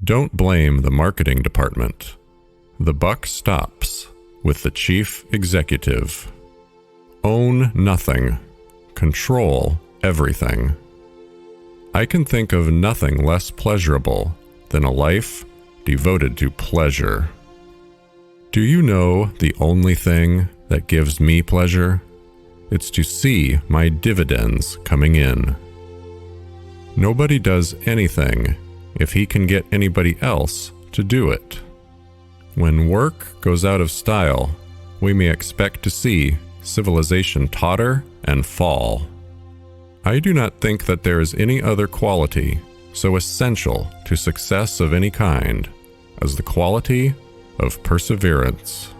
Don't blame the marketing department. The buck stops with the chief executive. Own nothing. Control everything. I can think of nothing less pleasurable than a life devoted to pleasure. Do you know the only thing that gives me pleasure? It's to see my dividends coming in. Nobody does anything if he can get anybody else to do it. When work goes out of style, we may expect to see civilization totter and fall. I do not think that there is any other quality so essential to success of any kind as the quality of perseverance.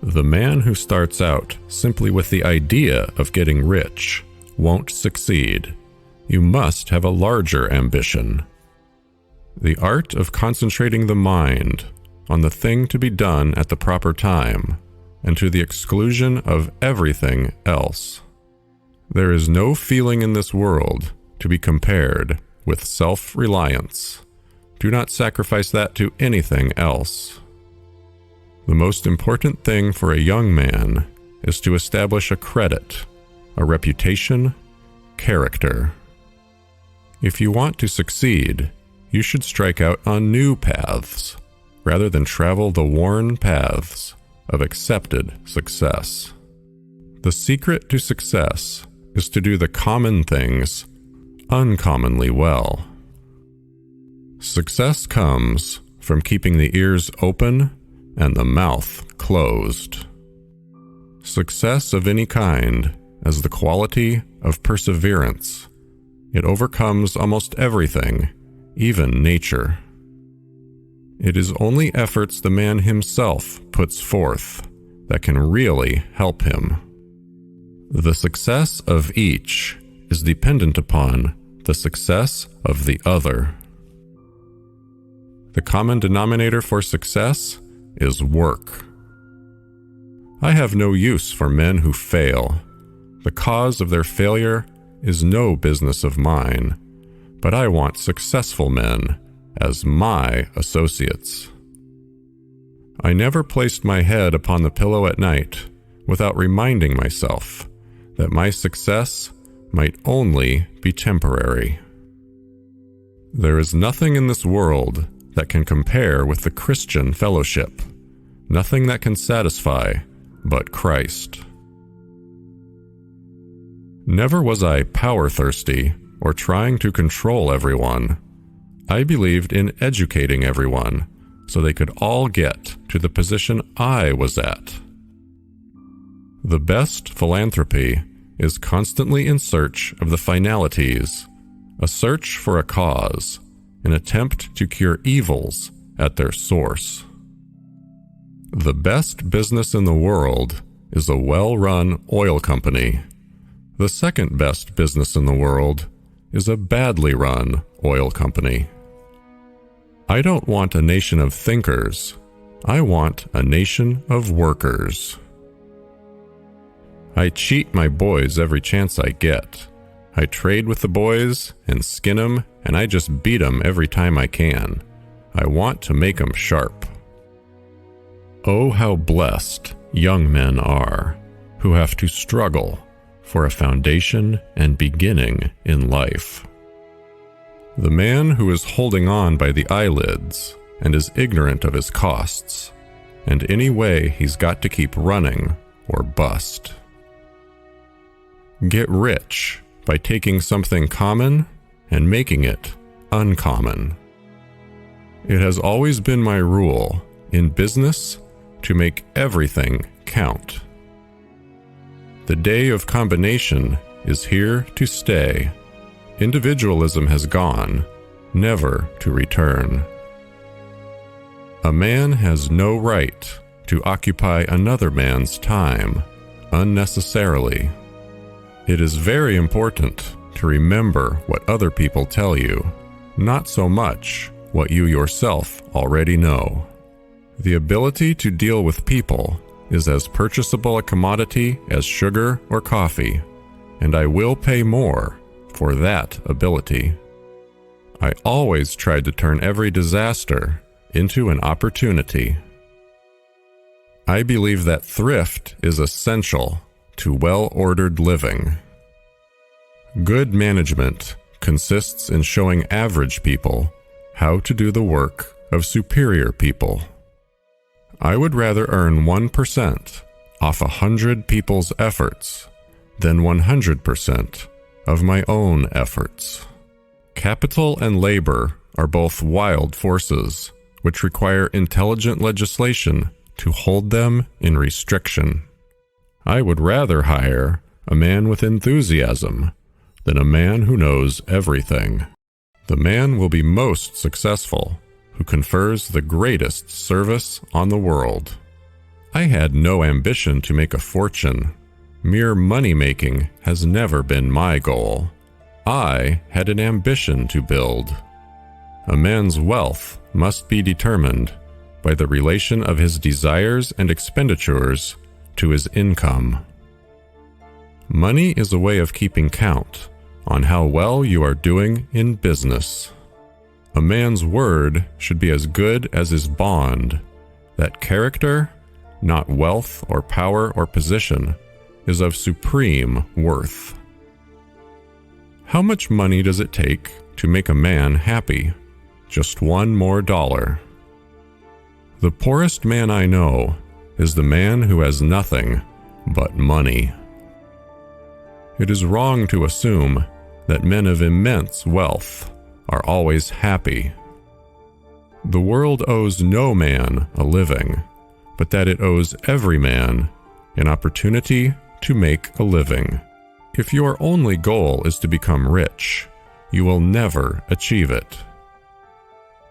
The man who starts out simply with the idea of getting rich won't succeed. You must have a larger ambition. The art of concentrating the mind on the thing to be done at the proper time and to the exclusion of everything else. There is no feeling in this world to be compared with self-reliance. Do not sacrifice that to anything else. The most important thing for a young man is to establish a credit, a reputation, character. If you want to succeed, you should strike out on new paths, rather than travel the worn paths of accepted success. The secret to success is to do the common things uncommonly well. Success comes from keeping the ears open and the mouth closed. Success of any kind has the quality of perseverance. It overcomes almost everything, even nature. It is only efforts the man himself puts forth that can really help him. The success of each is dependent upon the success of the other. The common denominator for success is work. I have no use for men who fail. The cause of their failure is no business of mine, but I want successful men as my associates. I never placed my head upon the pillow at night without reminding myself that my success might only be temporary. There is nothing in this world that can compare with the Christian fellowship, nothing that can satisfy but Christ. Never was I power-thirsty or trying to control everyone. I believed in educating everyone so they could all get to the position I was at. The best philanthropy is constantly in search of the finalities, a search for a cause, an attempt to cure evils at their source. The best business in the world is a well-run oil company. The second best business in the world is a badly run oil company. I don't want a nation of thinkers. I want a nation of workers. I cheat my boys every chance I get. I trade with the boys and skin 'em, and I just beat 'em every time I can. I want to make 'em sharp. Oh, how blessed young men are who have to struggle for a foundation and beginning in life. The man who is holding on by the eyelids and is ignorant of his costs, and any way he's got to keep running or bust. Get rich by taking something common and making it uncommon. It has always been my rule in business to make everything count. The day of combination is here to stay. Individualism has gone, never to return. A man has no right to occupy another man's time unnecessarily. It is very important to remember what other people tell you, not so much what you yourself already know. The ability to deal with people is as purchasable a commodity as sugar or coffee, and I will pay more for that ability. I always tried to turn every disaster into an opportunity. I believe that thrift is essential to well-ordered living. Good management consists in showing average people how to do the work of superior people. I would rather earn 1% off 100 people's efforts than 100% of my own efforts. Capital and labor are both wild forces, which require intelligent legislation to hold them in restriction. I would rather hire a man with enthusiasm than a man who knows everything. The man will be most successful who confers the greatest service on the world. I had no ambition to make a fortune. Mere money-making has never been my goal. I had an ambition to build. A man's wealth must be determined by the relation of his desires and expenditures to his income. Money is a way of keeping count on how well you are doing in business. A man's word should be as good as his bond, that character, not wealth or power or position, is of supreme worth. How much money does it take to make a man happy? Just one more dollar. The poorest man I know is the man who has nothing but money. It is wrong to assume that men of immense wealth are always happy. The world owes no man a living, but that it owes every man an opportunity to make a living. If your only goal is to become rich, you will never achieve it.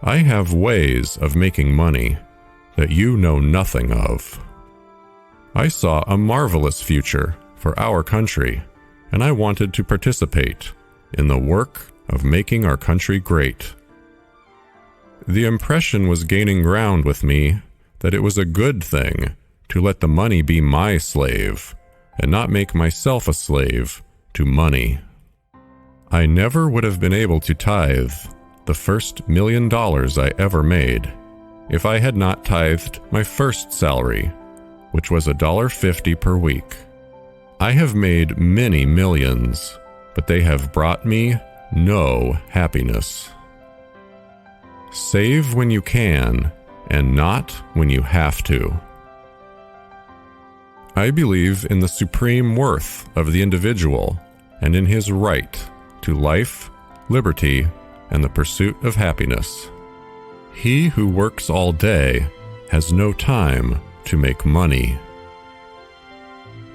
I have ways of making money that you know nothing of. I saw a marvelous future for our country, and I wanted to participate in the work of making our country great. The impression was gaining ground with me that it was a good thing to let the money be my slave and not make myself a slave to money. I never would have been able to tithe the first $1 million I ever made if I had not tithed my first salary, which was $1.50 per week. I have made many millions, but they have brought me no happiness. Save when you can, and not when you have to. I believe in the supreme worth of the individual and in his right to life, liberty, and the pursuit of happiness. He who works all day has no time to make money.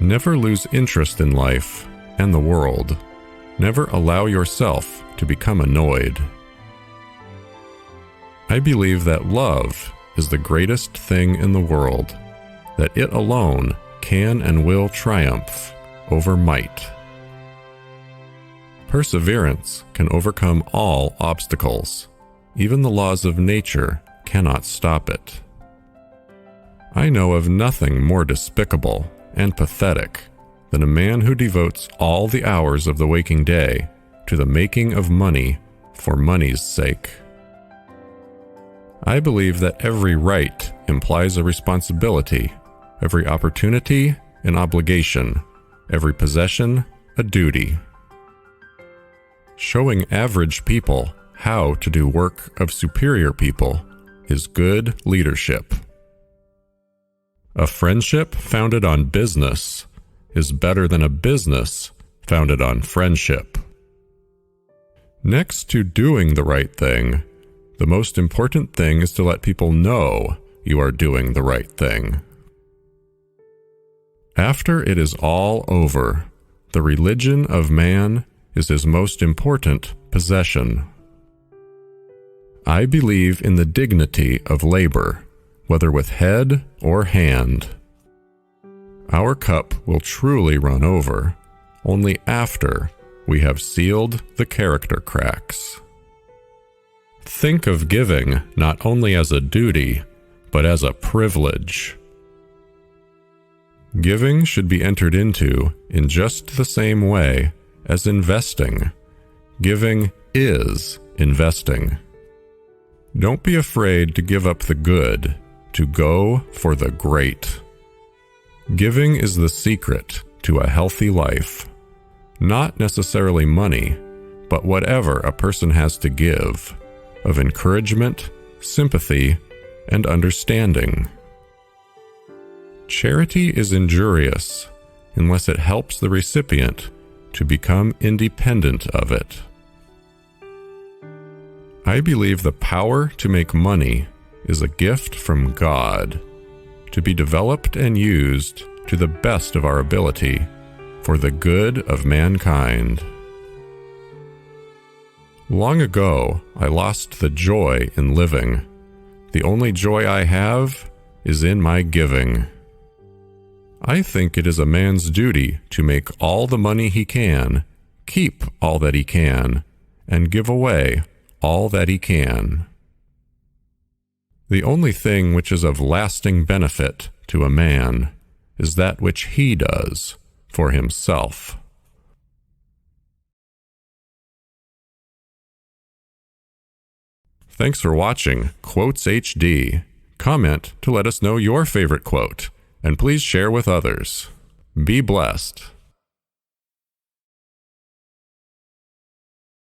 Never lose interest in life and the world. Never allow yourself to become annoyed. I believe that love is the greatest thing in the world, that it alone can and will triumph over might. Perseverance can overcome all obstacles. Even the laws of nature cannot stop it. I know of nothing more despicable and pathetic than a man who devotes all the hours of the waking day to the making of money for money's sake. I believe that every right implies a responsibility, every opportunity an obligation, every possession a duty. Showing average people how to do work of superior people is good leadership. A friendship founded on business is better than a business founded on friendship. Next to doing the right thing, the most important thing is to let people know you are doing the right thing. After it is all over, the religion of man is his most important possession. I believe in the dignity of labor, whether with head or hand. Our cup will truly run over only after we have sealed the character cracks. Think of giving not only as a duty, but as a privilege. Giving should be entered into in just the same way as investing. Giving is investing. Don't be afraid to give up the good, to go for the great. Giving is the secret to a healthy life. Not necessarily money, but whatever a person has to give, of encouragement, sympathy, and understanding. Charity is injurious unless it helps the recipient to become independent of it. I believe the power to make money is a gift from God, to be developed and used to the best of our ability for the good of mankind. Long ago, I lost the joy in living. The only joy I have is in my giving. I think it is a man's duty to make all the money he can, keep all that he can, and give away all that he can. The only thing which is of lasting benefit to a man is that which he does for himself. Thanks for watching Quotes HD. Comment to let us know your favorite quote, and please share with others. Be blessed.